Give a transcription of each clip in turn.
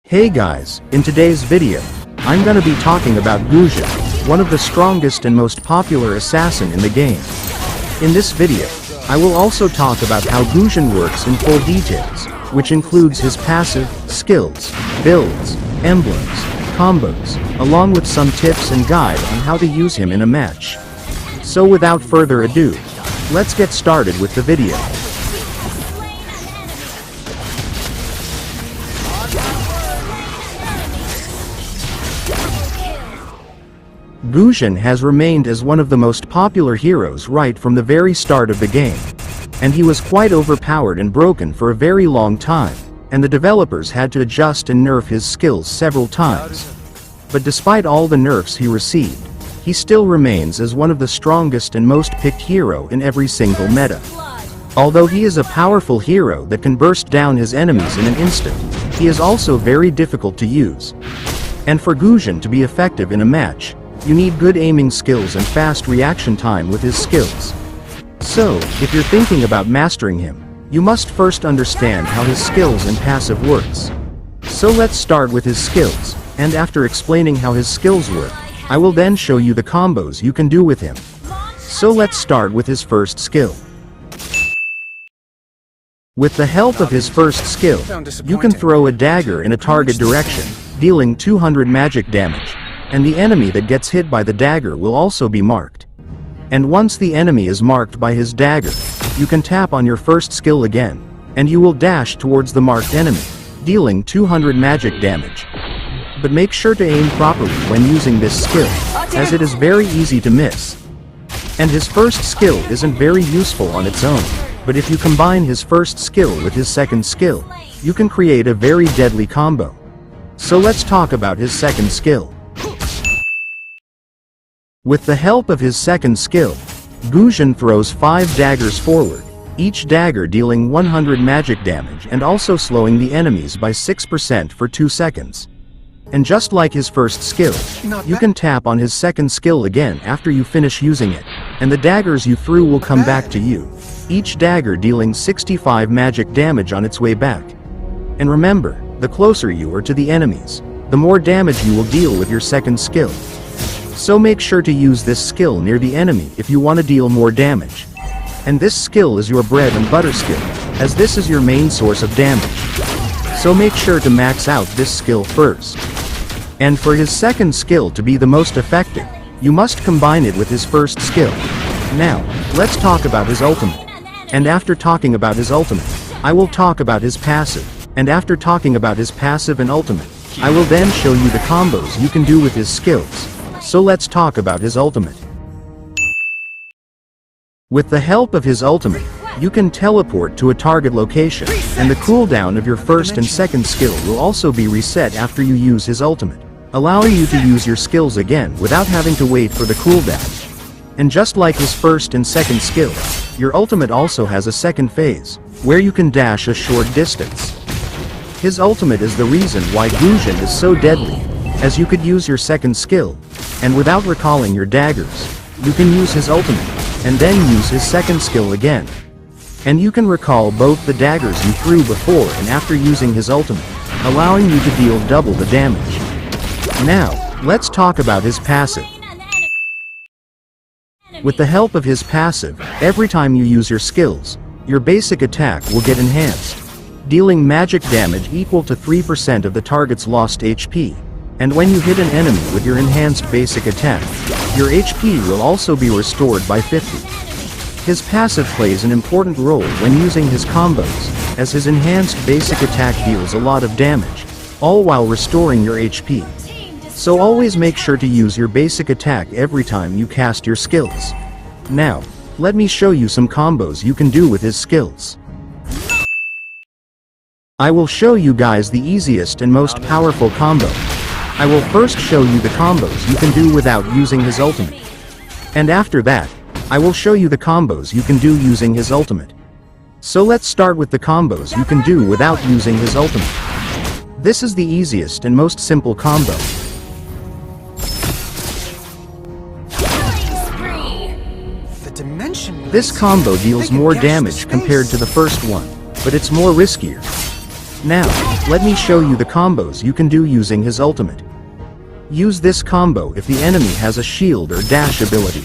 Hey guys, in today's video, I'm gonna be talking about Guzhan, one of the strongest and most popular assassin in the game. In this video, I will also talk about how Guzhan works in full details, which includes his passive, skills, builds, emblems, combos, along with some tips and guide on how to use him in a match. So without further ado, let's get started with the video. Guzhan has remained as one of the most popular heroes right from the very start of the game. And he was quite overpowered and broken for a very long time, and the developers had to adjust and nerf his skills several times. But despite all the nerfs he received, he still remains as one of the strongest and most picked hero in every single meta. Although he is a powerful hero that can burst down his enemies in an instant, he is also very difficult to use. And for Guzhan to be effective in a match, you need good aiming skills and fast reaction time with his skills. So, if you're thinking about mastering him, you must first understand how his skills and passive works. So let's start with his skills, and after explaining how his skills work, I will then show you the combos you can do with him. So let's start with his first skill. With the help of his first skill, you can throw a dagger in a target direction, dealing 200 magic damage. And the enemy that gets hit by the dagger will also be marked. And once the enemy is marked by his dagger, you can tap on your first skill again, and you will dash towards the marked enemy, dealing 200 magic damage. But make sure to aim properly when using this skill, as it is very easy to miss. And his first skill isn't very useful on its own, but if you combine his first skill with his second skill, you can create a very deadly combo. So let's talk about his second skill. With the help of his second skill, Guzhan throws 5 daggers forward, each dagger dealing 100 magic damage and also slowing the enemies by 6% for 2 seconds. And just like his first skill, you can tap on his second skill again after you finish using it, and the daggers you threw will come back to you, each dagger dealing 65 magic damage on its way back. And remember, the closer you are to the enemies, the more damage you will deal with your second skill. So make sure to use this skill near the enemy if you want to deal more damage. And this skill is your bread and butter skill, as this is your main source of damage. So make sure to max out this skill first. And for his second skill to be the most effective, you must combine it with his first skill. Now, let's talk about his ultimate. And after talking about his ultimate, I will talk about his passive. And after talking about his passive and ultimate, I will then show you the combos you can do with his skills. So let's talk about his ultimate. With the help of his ultimate, you can teleport to a target location, and the cooldown of your first and second skill will also be reset after you use his ultimate, allowing you to use your skills again without having to wait for the cooldown. And just like his first and second skill, your ultimate also has a second phase, where you can dash a short distance. His ultimate is the reason why Guzhan is so deadly, as you could use your second skill, and without recalling your daggers, you can use his ultimate, and then use his second skill again. And you can recall both the daggers you threw before and after using his ultimate, allowing you to deal double the damage. Now, let's talk about his passive. With the help of his passive, every time you use your skills, your basic attack will get enhanced, dealing magic damage equal to 3% of the target's lost HP. And when you hit an enemy with your enhanced basic attack, your HP will also be restored by 50. His passive plays an important role when using his combos, as his enhanced basic attack deals a lot of damage, all while restoring your HP. So always make sure to use your basic attack every time you cast your skills. Now, let me show you some combos you can do with his skills. I will show you guys the easiest and most powerful combo. I will first show you the combos you can do without using his ultimate. And after that, I will show you the combos you can do using his ultimate. So let's start with the combos you can do without using his ultimate. This is the easiest and most simple combo. This combo deals more damage compared to the first one, but it's more riskier. Now, let me show you the combos you can do using his ultimate. Use this combo if the enemy has a shield or dash ability.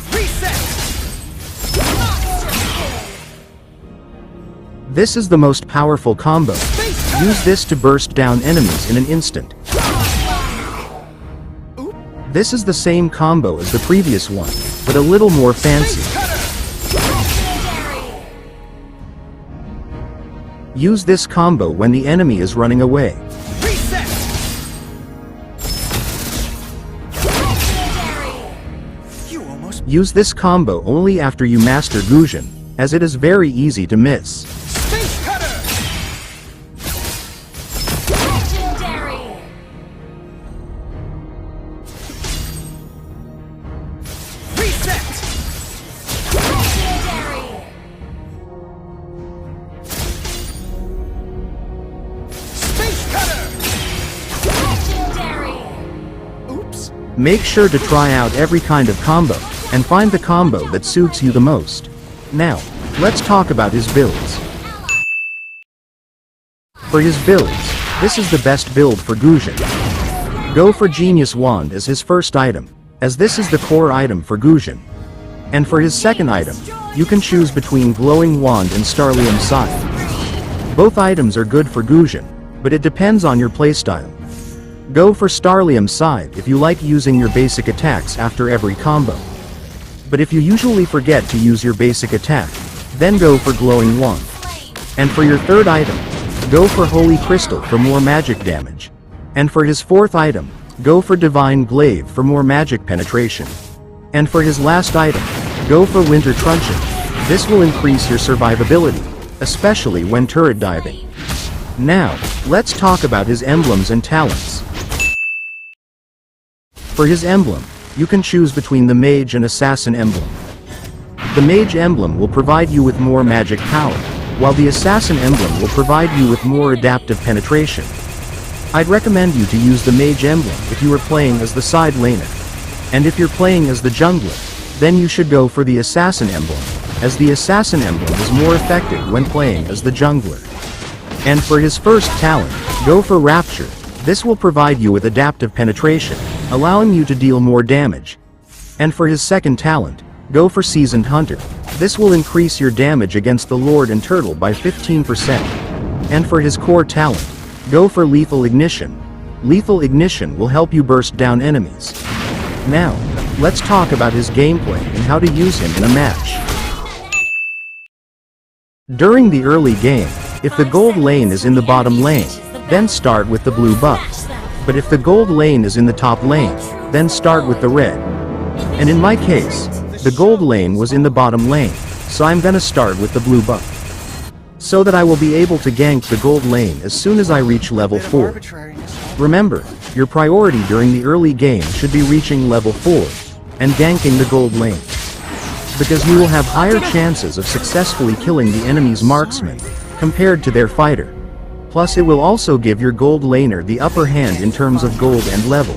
This is the most powerful combo. Use this to burst down enemies in an instant. This is the same combo as the previous one, but a little more fancy. Use this combo when the enemy is running away. Use this combo only after you master Guzhan, as it is very easy to miss. Make sure to try out every kind of combo, and find the combo that suits you the most. Now, let's talk about his builds. For his builds, this is the best build for Guzhan. Go for Genius Wand as his first item, as this is the core item for Guzhan. And for his second item, you can choose between Glowing Wand and Starlium Scythe. Both items are good for Guzhan, but it depends on your playstyle. Go for Starlium Scythe if you like using your basic attacks after every combo. But if you usually forget to use your basic attack, then go for Glowing Wand. And for your third item, go for Holy Crystal for more magic damage. And for his fourth item, go for Divine Glaive for more magic penetration. And for his last item, go for Winter Truncheon. This will increase your survivability, especially when turret diving. Now, let's talk about his emblems and talents. For his emblem, you can choose between the Mage and Assassin emblem. The Mage emblem will provide you with more magic power, while the Assassin emblem will provide you with more adaptive penetration. I'd recommend you to use the Mage emblem if you are playing as the side laner. And if you're playing as the jungler, then you should go for the Assassin emblem, as the Assassin emblem is more effective when playing as the jungler. And for his first talent, go for Rapture. This will provide you with adaptive penetration, allowing you to deal more damage. And for his second talent, go for Seasoned Hunter. This will increase your damage against the Lord and Turtle by 15%. And for his core talent, go for Lethal Ignition. Lethal Ignition will help you burst down enemies. Now, let's talk about his gameplay and how to use him in a match. During the early game, if the gold lane is in the bottom lane, then start with the blue buff. But if the gold lane is in the top lane, then start with the red. And in my case, the gold lane was in the bottom lane, so I'm gonna start with the blue buff. So that I will be able to gank the gold lane as soon as I reach level 4. Remember, your priority during the early game should be reaching level 4, and ganking the gold lane. Because you will have higher chances of successfully killing the enemy's marksman, compared to their fighter. Plus it will also give your gold laner the upper hand in terms of gold and level.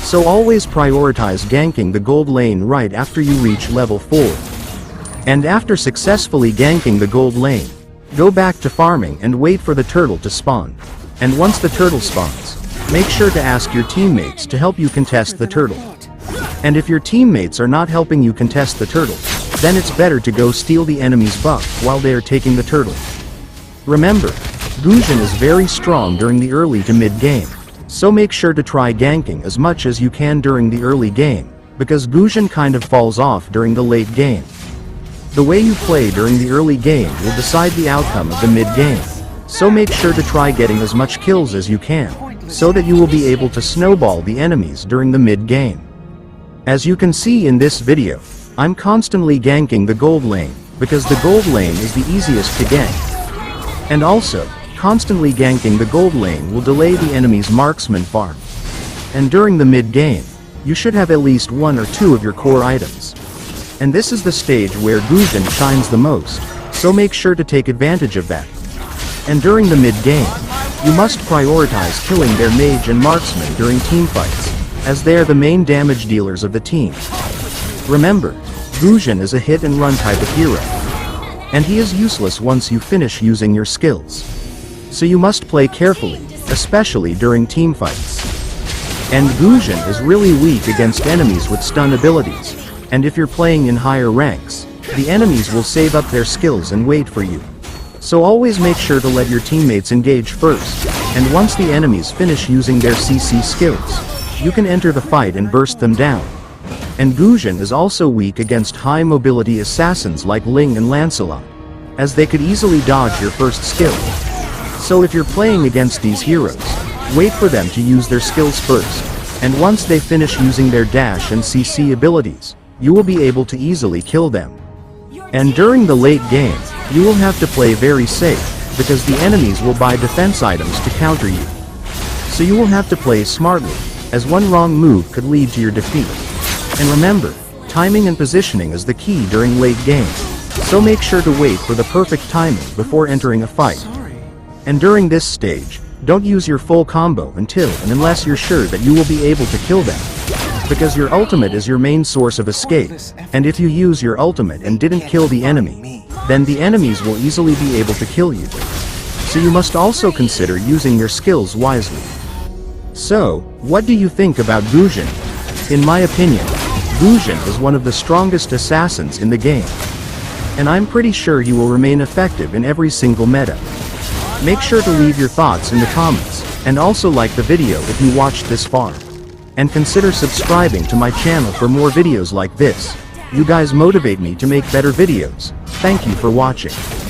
So always prioritize ganking the gold lane right after you reach level 4. And after successfully ganking the gold lane, go back to farming and wait for the turtle to spawn. And once the turtle spawns, make sure to ask your teammates to help you contest the turtle. And if your teammates are not helping you contest the turtle, then it's better to go steal the enemy's buff while they are taking the turtle. Remember, Guzhan is very strong during the early to mid game, so make sure to try ganking as much as you can during the early game, because Guzhan kind of falls off during the late game. The way you play during the early game will decide the outcome of the mid game, so make sure to try getting as much kills as you can, so that you will be able to snowball the enemies during the mid game. As you can see in this video, I'm constantly ganking the gold lane, because the gold lane is the easiest to gank. And also, constantly ganking the gold lane will delay the enemy's marksman farm. And during the mid-game, you should have at least 1 or 2 of your core items. And this is the stage where Guzhan shines the most, so make sure to take advantage of that. And during the mid-game, you must prioritize killing their mage and marksman during teamfights, as they are the main damage dealers of the team. Remember, Guzhan is a hit-and-run type of hero, and he is useless once you finish using your skills. so you must play carefully, especially during teamfights. And Guzhan is really weak against enemies with stun abilities, and if you're playing in higher ranks, the enemies will save up their skills and wait for you. So always make sure to let your teammates engage first, and once the enemies finish using their CC skills, you can enter the fight and burst them down. And Guzhan is also weak against high mobility assassins like Ling and Lancelot, as they could easily dodge your first skill. So if you're playing against these heroes, wait for them to use their skills first, and once they finish using their dash and CC abilities, you will be able to easily kill them. And during the late game, you will have to play very safe, because the enemies will buy defense items to counter you. So you will have to play smartly, as one wrong move could lead to your defeat. And remember, timing and positioning is the key during late game, so make sure to wait for the perfect timing before entering a fight. And during this stage, don't use your full combo until and unless you're sure that you will be able to kill them. Because your ultimate is your main source of escape, and if you use your ultimate and didn't kill the enemy, then the enemies will easily be able to kill you. So you must also consider using your skills wisely. So, what do you think about Guzhan? In my opinion, Guzhan is one of the strongest assassins in the game. And I'm pretty sure he will remain effective in every single meta. Make sure to leave your thoughts in the comments, and also like the video if you watched this far. And consider subscribing to my channel for more videos like this. You guys motivate me to make better videos. Thank you for watching.